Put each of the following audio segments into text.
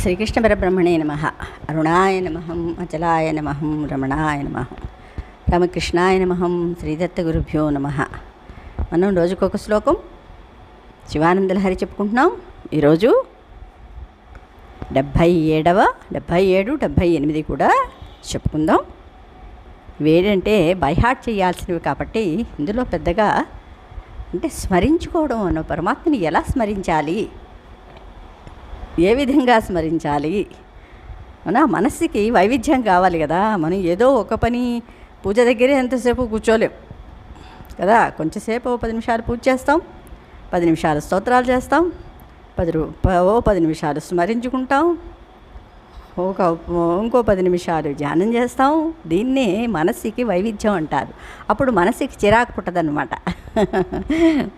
శ్రీకృష్ణ పరబ్రహ్మణే నమః. అరుణాయ నమః, అచలాయ నమః, రమణాయ నమః, రామకృష్ణాయ నమః, శ్రీదత్త గురుభ్యో నమః. మనం రోజుకొక శ్లోకం శివానందలహరి చెప్పుకుంటున్నాం. ఈరోజు 77, 78 కూడా చెప్పుకుందాం. వేడంటే బైహార్ట్ చేయాల్సినవి కాబట్టి ఇందులో పెద్దగా అంటే స్మరించుకోవడం అన్న పరమాత్మని ఎలా స్మరించాలి, ఏ విధంగా స్మరించాలి, మన మనస్సుకి వైవిధ్యం కావాలి కదా. మనం ఏదో ఒక పని పూజ దగ్గరే ఎంతసేపు కూర్చోలేం కదా. కొంచెంసేపు 10 నిమిషాలు పూజ చేస్తాం, 10 నిమిషాలు స్తోత్రాలు చేస్తాం, 10 నిమిషాలు స్మరించుకుంటాం, ఇంకో 10 నిమిషాలు ధ్యానం చేస్తాం. దీన్నే మనస్సుకి వైవిధ్యం అంటారు. అప్పుడు మనస్సుకి చిరాకు పుట్టదన్నమాట.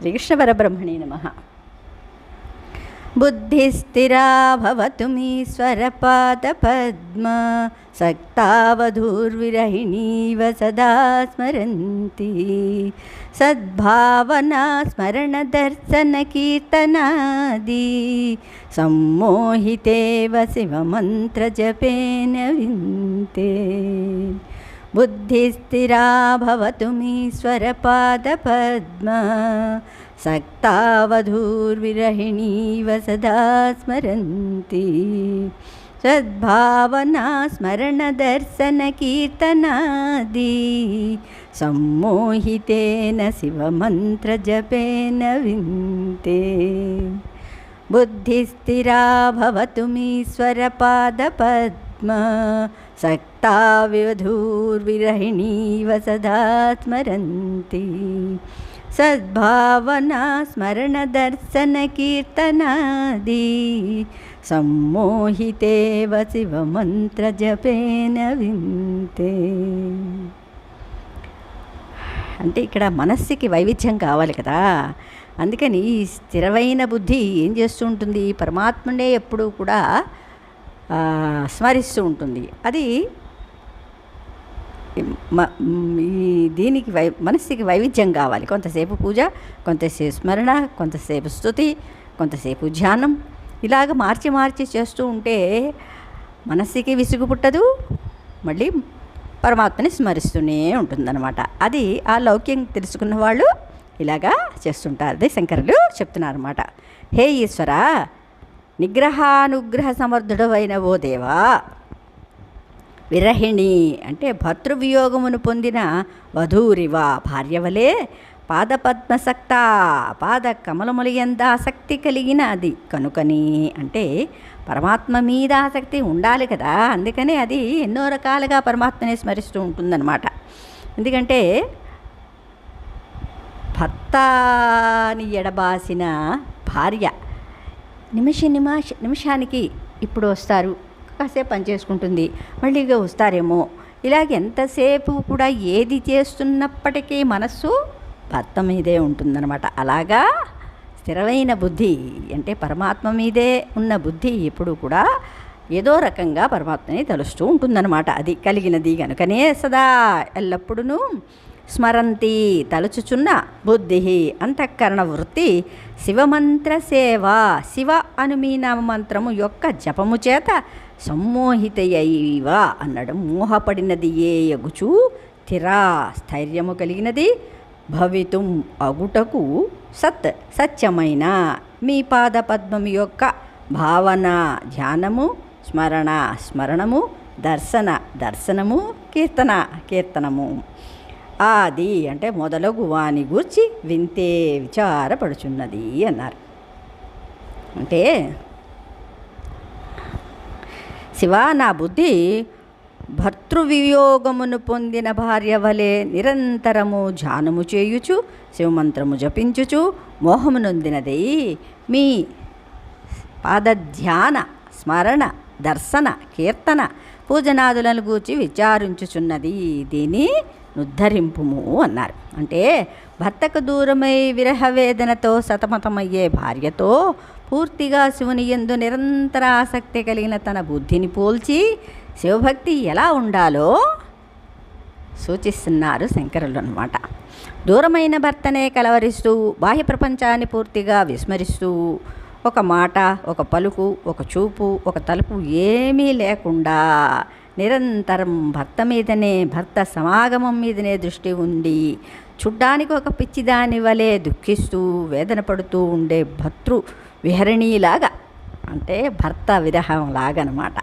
శ్రీకృష్ణ పరబ్రహ్మణే నమః. బుద్ధిస్థిరా భవతు మీశ్వరపాదపద్మ సక్తావధూర్విరహిణీవ సదా స్మరంతి సద్భావనా స్మరణ దర్శన కీర్తనాది సమ్మోహితేవ శివమంత్ర జపేన వింతే. బుద్ధిస్థిరా భవతు మీశ్వరపాదపద్మ సక్తావధూర్విరహిణీవ సదా స్మరంతి సద్భావనా స్మరణ దర్శన కీర్తనాది సమ్మోహితేన శివమంత్ర జపేన వింతే. బుద్ధిస్థిరా భవతు మీశ్వరపాదపద్మ సక్తావధూర్విరహిణీవ సదా స్మరంతి సద్భావనా స్మరణ దర్శన కీర్తనాది సమ్మోహితేవ శివమంత్ర జపేన వింతే. అంటే ఇక్కడ మనస్సుకి వైవిధ్యం కావాలి కదా. అందుకని ఈ స్థిరమైన బుద్ధి ఏం చేస్తూ ఉంటుంది, పరమాత్మనే ఎప్పుడూ కూడా స్మరిస్తూ ఉంటుంది. అది దీనికి మనస్సుకి వైవిధ్యం కావాలి. కొంతసేపు పూజ, కొంతసేపు స్మరణ, కొంతసేపు స్తుతి, కొంతసేపు ధ్యానం, ఇలాగ మార్చి మార్చి చేస్తూ ఉంటే మనస్సుకి విసుగు పుట్టదు, మళ్ళీ పరమాత్మని స్మరిస్తూనే ఉంటుందన్నమాట. అది ఆ లౌక్యం తెలుసుకున్న వాళ్ళు ఇలాగా చేస్తుంటారు. అదే శంకరులు చెప్తున్నారన్నమాట. హే ఈశ్వర, నిగ్రహానుగ్రహ సమర్థుడవైన ఓ దేవా, విరహిణి అంటే భర్తృవియోగమును పొందిన వధూరివ భార్యవలే పాదపద్మసక్త పాద కమలములయంద ఆసక్తి కలిగిన అది కనుకని, అంటే పరమాత్మ మీద ఆసక్తి ఉండాలి కదా. అందుకనే అది ఎన్నో రకాలుగా పరమాత్మని స్మరిస్తూ ఉంటుందన్నమాట. ఎందుకంటే భర్తని ఎడబాసిన భార్య నిమిషానికి ఇప్పుడు వస్తారు, కాసేపు పని చేసుకుంటుంది, మళ్ళీ వస్తారేమో, ఇలాగ ఎంతసేపు కూడా ఏది చేస్తున్నప్పటికీ మనస్సు భర్త మీదే ఉంటుందన్నమాట. అలాగా స్థిరమైన బుద్ధి అంటే పరమాత్మ మీదే ఉన్న బుద్ధి ఎప్పుడు కూడా ఏదో రకంగా పరమాత్మని తలుస్తూ ఉంటుందన్నమాట. అది కలిగినది కనుకనే సదా ఎల్లప్పుడూ స్మరంతి తలుచుచున్న బుద్ధి అంతఃకరణ వృత్తి శివమంత్ర సేవ శివ అను మీ నామమంత్రము యొక్క జపము చేత సమ్మోహితయైవ అన్నాడు. మోహపడినది ఏ యగుచు స్థిరా స్థైర్యము కలిగినది భవితుం అగుటకు సత్యమైన మీ పాదపద్మము యొక్క భావన ధ్యానము, స్మరణము, దర్శనము, కీర్తనము ఆది అంటే మొదలగు వాని గూర్చి వింతే విచారపడుచున్నది అన్నారు. అంటే శివా, నా బుద్ధి భర్తృవియోగమును పొందిన భార్య వలె నిరంతరము ధ్యానము చేయుచు శివమంత్రము జపించుచు మోహమునొందినదై మీ పాదధ్యాన స్మరణ దర్శన కీర్తన పూజనాదులను గూర్చి విచారించుచున్నది. దీని నుద్ధరింపుము అన్నారు. అంటే భర్తకు దూరమై విరహవేదనతో సతమతమయ్యే భార్యతో పూర్తిగా శివుని యందు నిరంతర ఆసక్తి కలిగిన తన బుద్ధిని పోల్చి శివభక్తి ఎలా ఉండాలో సూచిస్తున్నారు శంకరులు అన్నమాట. దూరమైన భర్తనే కలవరిస్తూ బాహ్య ప్రపంచాన్ని పూర్తిగా విస్మరిస్తూ ఒక మాట, ఒక పలుకు, ఒక చూపు, ఒక తలుపు ఏమీ లేకుండా నిరంతరం భర్త సమాగమం మీదనే దృష్టి ఉండి చూడ్డానికి ఒక పిచ్చిదాని వలె దుఃఖిస్తూ వేదన పడుతూ ఉండే భర్తృ విహరణీలాగా, అంటే భర్త విరహం లాగనమాట.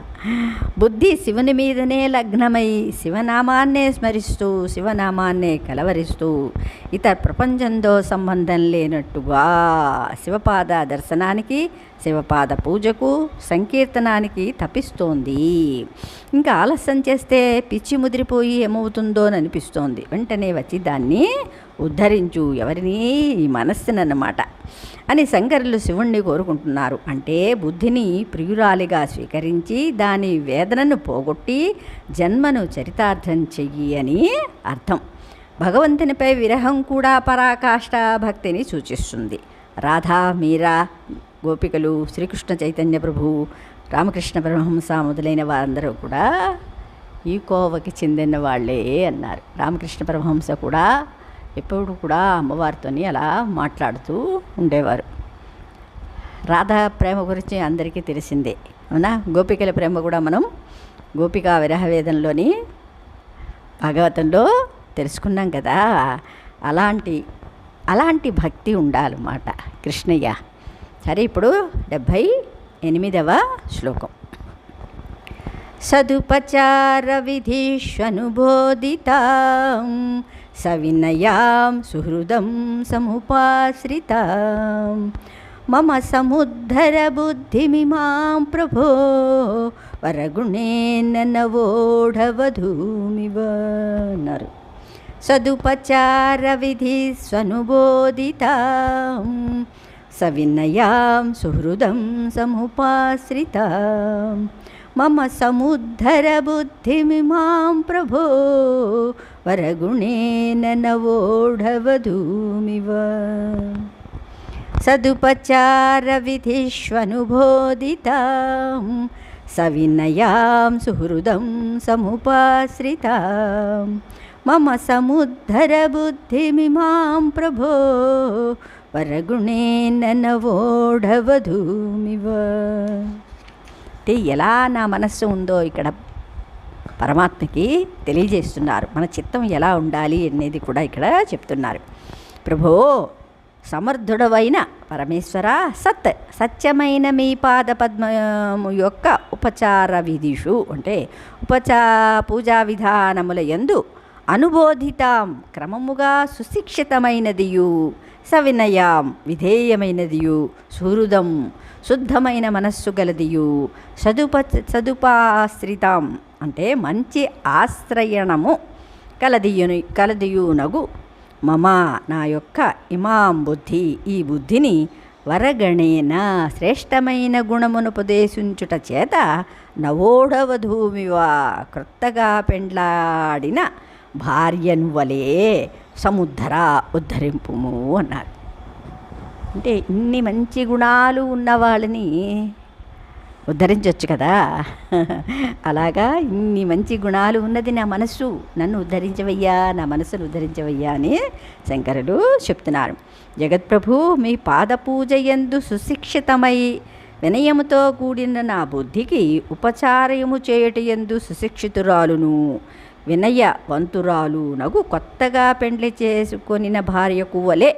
బుద్ధి శివుని మీదనే లగ్నమై శివనామాన్నే స్మరిస్తూ శివనామాన్నే కలవరిస్తూ ఇతర ప్రపంచంతో సంబంధం లేనట్టుగా శివపాద దర్శనానికి, శివపాద పూజకు, సంకీర్తనానికి తపిస్తోంది. ఇంకా ఆలస్యం చేస్తే పిచ్చి ముదిరిపోయి ఏమవుతుందో అని అనిపిస్తోంది. వెంటనే వచ్చి దాన్ని ఉద్ధరించు, ఎవరిని? ఈ మనస్సునన్నమాట అని శంకరులు శివుణ్ణి కోరుకుంటున్నారు. అంటే బుద్ధిని ప్రియురాలిగా స్వీకరించి దాని వేదనను పోగొట్టి జన్మను చరితార్థం చెయ్యి అని అర్థం. భగవంతునిపై విరహం కూడా పరాకాష్ఠ భక్తిని సూచిస్తుంది. రాధా, మీరా, గోపికలు, శ్రీకృష్ణ చైతన్య ప్రభు, రామకృష్ణ పరమహంస మొదలైన వారందరూ కూడా ఈ కోవకి చెందిన వాళ్ళే అన్నారు. రామకృష్ణ పరమహంస కూడా ఎప్పుడు కూడా అమ్మవారితో అలా మాట్లాడుతూ ఉండేవారు. రాధా ప్రేమ గురించి అందరికీ తెలిసిందే, అవునా? గోపికల ప్రేమ కూడా మనం గోపికా విరహవేదంలోని భాగవతంలో తెలుసుకున్నాం కదా. అలాంటి భక్తి ఉండాలన్నమాట కృష్ణయ్య. సరే, ఇప్పుడు 78వ శ్లోకం. సదుపచార విధిష్వనుబోధితాం సవినయాం సుహృదం సముపాశ్రితాం మమ సముద్ధర బుద్ధిమిమాం ప్రభో వరగుణేన నవోఢవధూమివ అన్నారు. సదుపచార విధి స్వనుబోధితాం సవినయాం సుహృదం సముపాశ్రితాం మమ సముద్ధర బుద్ధిమిమాం ప్రభో వరగుణేన నవోఢవధూమివ. సదుపచార విధిష్వనుబోధితాం సవినయాం సుహృదం సముపాశ్రితాం మమ సముద్ధర బుద్ధిమిమాం ప్రభో వరగుణేన నవోఢవధూమివ. అంటే ఎలా నా మనస్సు ఉందో ఇక్కడ పరమాత్మకి తెలియజేస్తున్నారు. మన చిత్తం ఎలా ఉండాలి అనేది కూడా ఇక్కడ చెప్తున్నారు. ప్రభో, సమర్థుడవైన పరమేశ్వర, సత్యమైన మీ పాద పద్మము యొక్క ఉపచార విధిషు, అంటే పూజా విధానముల యందు అనుబోధితాం క్రమముగా సుశిక్షితమైనదియు, సవినయాం విధేయమైనదియు, సుహృదం శుద్ధమైన మనస్సు గలదియు, సదుపాశ్రితాం అంటే మంచి ఆశ్రయణము కలదియునగు మమ నా యొక్క ఇమాం బుద్ధి ఈ బుద్ధిని వరగణేన శ్రేష్టమైన గుణమును ఉపదేశించుట చేత నవోఢవధూమివ క్రొత్తగా పెండ్లాడిన భార్యను వలే ఉద్ధరింపుము అన్నారు. అంటే ఇన్ని మంచి గుణాలు ఉన్న వాళ్ళని ఉద్ధరించవచ్చు కదా. అలాగా ఇన్ని మంచి గుణాలు ఉన్నది నా మనస్సు, నన్ను ఉద్ధరించవయ్యా, నా మనస్సును ఉద్ధరించవయ్యా అని శంకరులు చెప్తున్నారు. జగత్ప్రభు, మీ పాదపూజ యందు సుశిక్షితమై వినయముతో కూడిన నా బుద్ధికి ఉపచారయము చేయుట యందు సుశిక్షితురాలును, వినయవంతురాలు నగు కొత్తగా పెండ్లి చేసుకొనిన భార్యకు వలె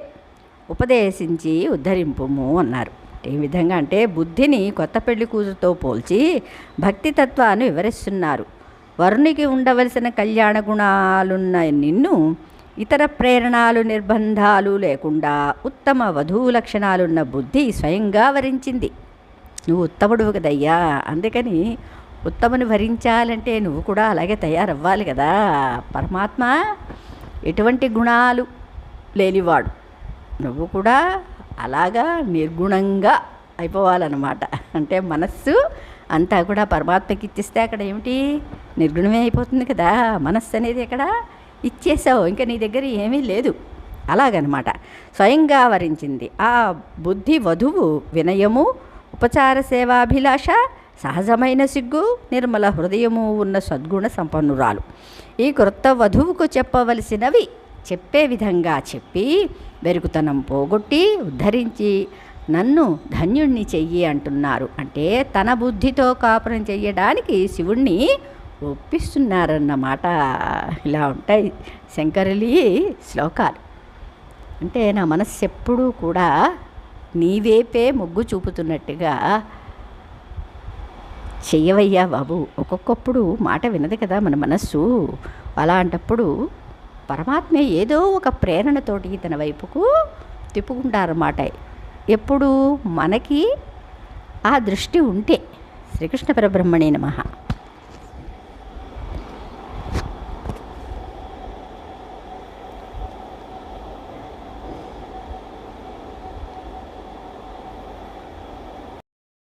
ఉపదేశించి ఉద్ధరింపుము అన్నారు. ఏ విధంగా అంటే బుద్ధిని కొత్త పెళ్లి కూతురుతో పోల్చి భక్తి తత్వాన్ని వివరిస్తున్నారు. వరునికి ఉండవలసిన కళ్యాణ గుణాలున్న నిన్ను ఇతర ప్రేరణలు నిర్బంధాలు లేకుండా ఉత్తమ వధువు లక్షణాలున్న బుద్ధి స్వయంగా వరించింది. నువ్వు ఉత్తముడు కదయ్యా, అందుకని ఉత్తముని వరించాలంటే నువ్వు కూడా అలాగే తయారవ్వాలి కదా. పరమాత్మ ఎటువంటి గుణాలు లేనివాడు, నువ్వు కూడా అలాగా నిర్గుణంగా అయిపోవాలన్నమాట. అంటే మనస్సు అంతా కూడా పరమాత్మకి ఇచ్చేస్తే అక్కడ ఏమిటి, నిర్గుణమే అయిపోతుంది కదా. మనస్సు అనేది ఎక్కడ ఇచ్చేసావు, ఇంకా నీ దగ్గర ఏమీ లేదు. అలాగనమాట స్వయంగా వరించింది ఆ బుద్ధి వధువు వినయము, ఉపచార సేవాభిలాష, సహజమైన సిగ్గు, నిర్మల హృదయము ఉన్న సద్గుణ సంపన్నురాలు. ఈ క్రొత్త వధువుకు చెప్పవలసినవి చెప్పే విధంగా చెప్పి బెరుకుతనం పోగొట్టి ఉద్ధరించి నన్ను ధన్యుణ్ణి చెయ్యి అంటున్నారు. అంటే తన బుద్ధితో కాపురం చెయ్యడానికి శివుణ్ణి ఒప్పిస్తున్నారన్నమాట. ఇలా ఉంటాయి శంకరులి శ్లోకాలు. అంటే నా మనస్సు ఎప్పుడూ కూడా నీవేపే మొగ్గు చూపుతున్నట్టుగా చెయ్యవయ్యా బాబు. ఒక్కొక్కప్పుడు మాట వినదు కదా మన మనస్సు. అలాంటప్పుడు పరమాత్మ ఏదో ఒక ప్రేరణతోటి తన వైపుకు తిప్పుకుంటారన్నమాట. ఎప్పుడు మనకి ఆ దృష్టి ఉంటే. శ్రీకృష్ణ పరబ్రహ్మణే నమః.